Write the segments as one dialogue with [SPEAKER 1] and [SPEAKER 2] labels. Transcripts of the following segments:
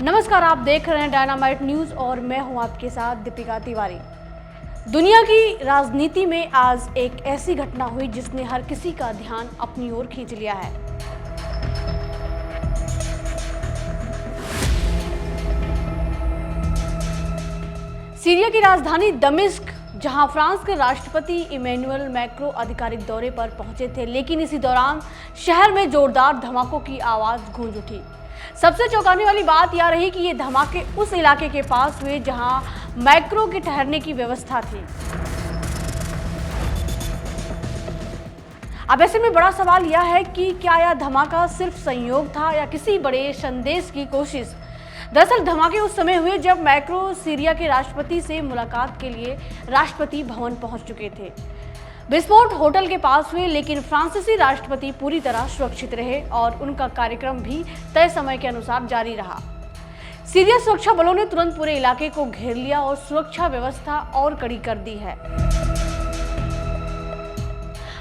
[SPEAKER 1] नमस्कार, आप देख रहे हैं डायनामाइट न्यूज और मैं हूं आपके साथ दीपिका तिवारी। दुनिया की राजनीति में आज एक ऐसी घटना हुई जिसने हर किसी का ध्यान अपनी ओर खींच लिया है। सीरिया की राजधानी दमिश्क, जहां फ्रांस के राष्ट्रपति इमैनुअल मैक्रों आधिकारिक दौरे पर पहुंचे थे, लेकिन इसी दौरान शहर में जोरदार धमाकों की आवाज गूंज उठी। सबसे चौंकाने वाली बात यह रही कि ये धमाके उस इलाके के पास हुए जहां मैक्रों के ठहरने की व्यवस्था थी। अब ऐसे में बड़ा सवाल यह है कि क्या यह धमाका सिर्फ संयोग था या किसी बड़े संदेश की कोशिश। दरअसल धमाके उस समय हुए जब मैक्रो सीरिया के राष्ट्रपति से मुलाकात के लिए राष्ट्रपति भवन पहुंच चुके थे। विस्फोट होटल के पास हुए, लेकिन फ्रांसीसी राष्ट्रपति पूरी तरह सुरक्षित रहे और उनका कार्यक्रम भी तय समय के अनुसार जारी रहा। सीरिया सुरक्षा बलों ने तुरंत पूरे इलाके को घेर लिया और सुरक्षा व्यवस्था और कड़ी कर दी है।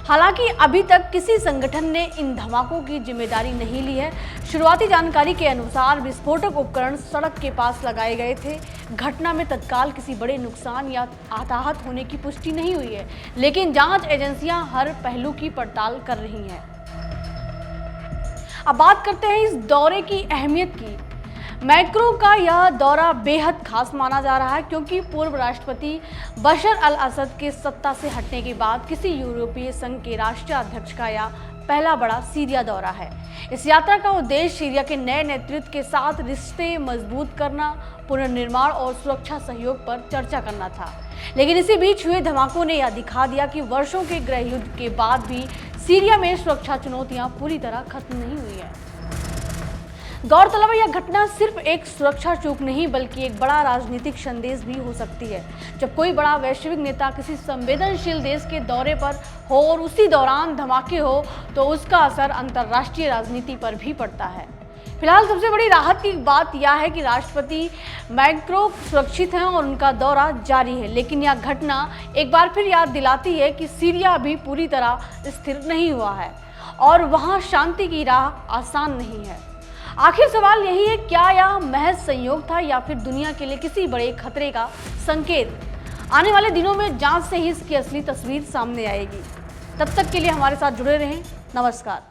[SPEAKER 1] हालांकि अभी तक किसी संगठन ने इन धमाकों की जिम्मेदारी नहीं ली है। शुरुआती जानकारी के अनुसार विस्फोटक उपकरण सड़क के पास लगाए गए थे। घटना में तत्काल किसी बड़े नुकसान या हताहत होने की पुष्टि नहीं हुई है, लेकिन जांच एजेंसियां हर पहलू की पड़ताल कर रही हैं। अब बात करते हैं इस दौरे की अहमियत की। मैक्रों का यह दौरा बेहद खास माना जा रहा है क्योंकि पूर्व राष्ट्रपति बशर अल असद के सत्ता से हटने के बाद किसी यूरोपीय संघ के राष्ट्रीय अध्यक्ष का यह पहला बड़ा सीरिया दौरा है। इस यात्रा का उद्देश्य सीरिया के नए नेतृत्व के साथ रिश्ते मजबूत करना, पुनर्निर्माण और सुरक्षा सहयोग पर चर्चा करना था। लेकिन इसी बीच हुए धमाकों ने यह दिखा दिया कि वर्षों के गृह युद्ध के बाद भी सीरिया में सुरक्षा चुनौतियां पूरी तरह खत्म नहीं हुई है। गौरतलब है, यह घटना सिर्फ एक सुरक्षा चूक नहीं बल्कि एक बड़ा राजनीतिक संदेश भी हो सकती है। जब कोई बड़ा वैश्विक नेता किसी संवेदनशील देश के दौरे पर हो और उसी दौरान धमाके हो, तो उसका असर अंतर्राष्ट्रीय राजनीति पर भी पड़ता है। फिलहाल सबसे बड़ी राहत की बात यह है कि राष्ट्रपति मैक्रों सुरक्षित हैं और उनका दौरा जारी है। लेकिन यह घटना एक बार फिर याद दिलाती है कि सीरिया अभी पूरी तरह स्थिर नहीं हुआ है और वहाँ शांति की राह आसान नहीं है। आखिर सवाल यही है, क्या यह महज संयोग था या फिर दुनिया के लिए किसी बड़े खतरे का संकेत। आने वाले दिनों में जांच से ही इसकी असली तस्वीर सामने आएगी। तब तक के लिए हमारे साथ जुड़े रहें। नमस्कार।